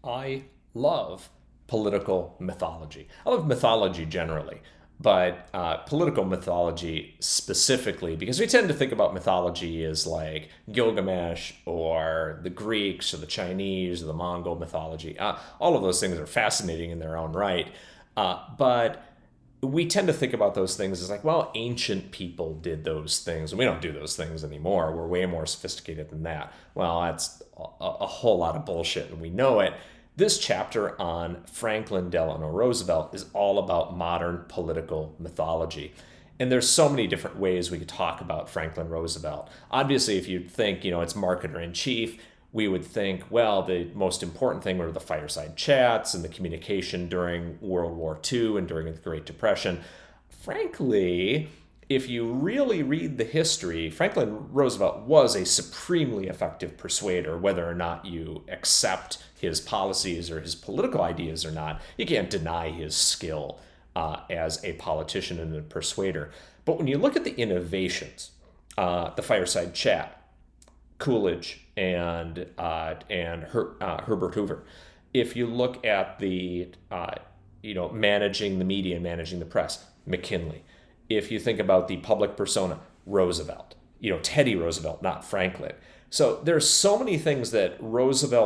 I love political mythology. I love mythology generally, but political mythology specifically, because we tend to think about mythology as like Gilgamesh or the Greeks or the Chinese or the Mongol mythology. All of those things are fascinating in their own right. But we tend to think about those things as like, well, ancient people did those things, and we don't do those things anymore. We're way more sophisticated than that. Well, that's a whole lot of bullshit, and we know it. This chapter on Franklin Delano Roosevelt is all about modern political mythology. And there's so many different ways we could talk about Franklin Roosevelt. Obviously, if you think, it's marketer in chief, we would think, well, the most important thing were the fireside chats and the communication during World War II and during the Great Depression. Frankly, if you really read the history, Franklin Roosevelt was a supremely effective persuader, whether or not you accept his policies or his political ideas or not. You can't deny his skill as a politician and a persuader. But when you look at the innovations, the fireside chat, Coolidge and Herbert Hoover. If you look at the managing the media and managing the press, McKinley. If you think about the public persona, Roosevelt. Teddy Roosevelt, not Franklin. So there's so many things that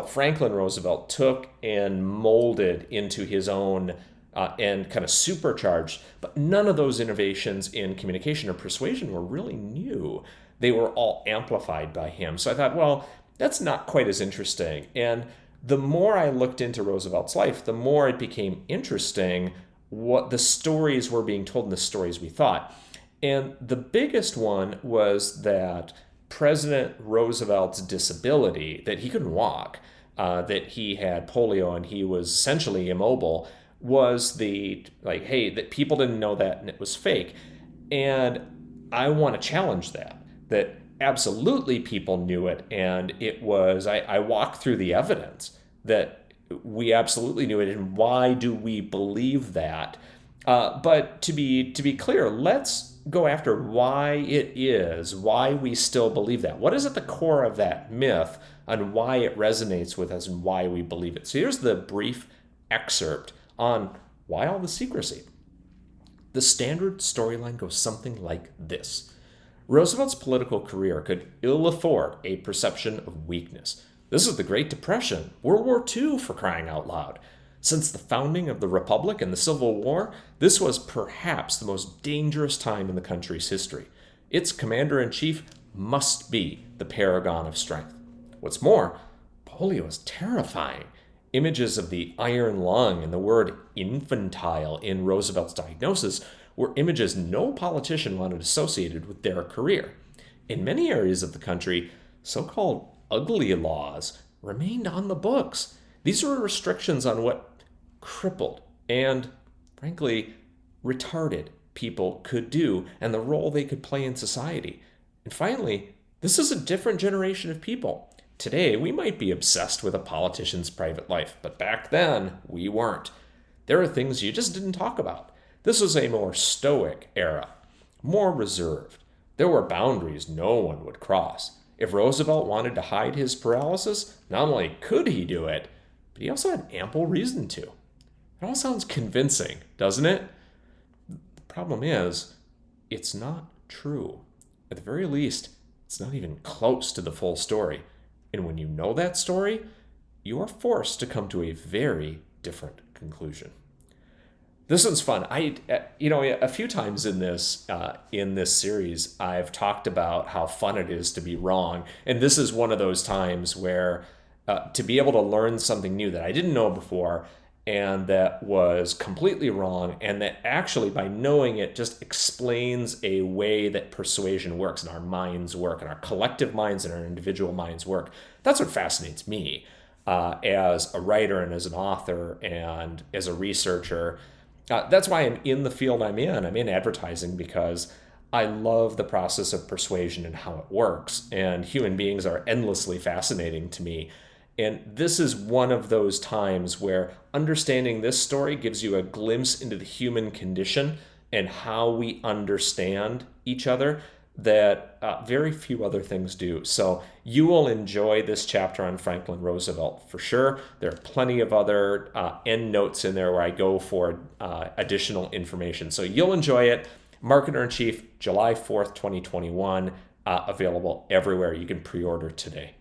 Franklin Roosevelt took and molded into his own and kind of supercharged, but none of those innovations in communication or persuasion were really new. They were all amplified by him. So I thought, well, that's not quite as interesting. And the more I looked into Roosevelt's life, the more it became interesting what the stories were being told and the stories we thought. And the biggest one was that President Roosevelt's disability, that he couldn't walk, that he had polio and he was essentially immobile, was that people didn't know that and it was fake. And I want to challenge that absolutely people knew it, and it was, I walked through the evidence that we absolutely knew it, and why do we believe that? But to be clear, let's go after why we still believe that. What is at the core of that myth and why it resonates with us and why we believe it? So here's the brief excerpt on why all the secrecy. The standard storyline goes something like this. Roosevelt's political career could ill afford a perception of weakness. This is the Great Depression, World War II, for crying out loud. Since the founding of the Republic and the Civil War, this was perhaps the most dangerous time in the country's history. Its commander-in-chief must be the paragon of strength. What's more, polio is terrifying. Images of the iron lung and the word infantile in Roosevelt's diagnosis were images no politician wanted associated with their career. In many areas of the country, so-called ugly laws remained on the books. These were restrictions on what crippled and, frankly, retarded people could do and the role they could play in society. And finally, this is a different generation of people. Today, we might be obsessed with a politician's private life, but back then, we weren't. There are things you just didn't talk about. This was a more stoic era, more reserved. There were boundaries no one would cross. If Roosevelt wanted to hide his paralysis, not only could he do it, but he also had ample reason to. It all sounds convincing, doesn't it? The problem is, it's not true. At the very least, it's not even close to the full story. And when you know that story, you are forced to come to a very different conclusion. This one's fun. A few times in this series, I've talked about how fun it is to be wrong, and this is one of those times where to be able to learn something new that I didn't know before, and that was completely wrong, and that actually by knowing it just explains a way that persuasion works and our minds work and our collective minds and our individual minds work. That's what fascinates me as a writer and as an author and as a researcher. That's why I'm in the field I'm in. I'm in advertising because I love the process of persuasion and how it works. And human beings are endlessly fascinating to me. And this is one of those times where understanding this story gives you a glimpse into the human condition and how we understand each other that very few other things do. So you will enjoy this chapter on Franklin Roosevelt for sure. There are plenty of other end notes in there where I go for additional information. So you'll enjoy it. Marketer in Chief, July 4th, 2021, available everywhere. You can pre-order today.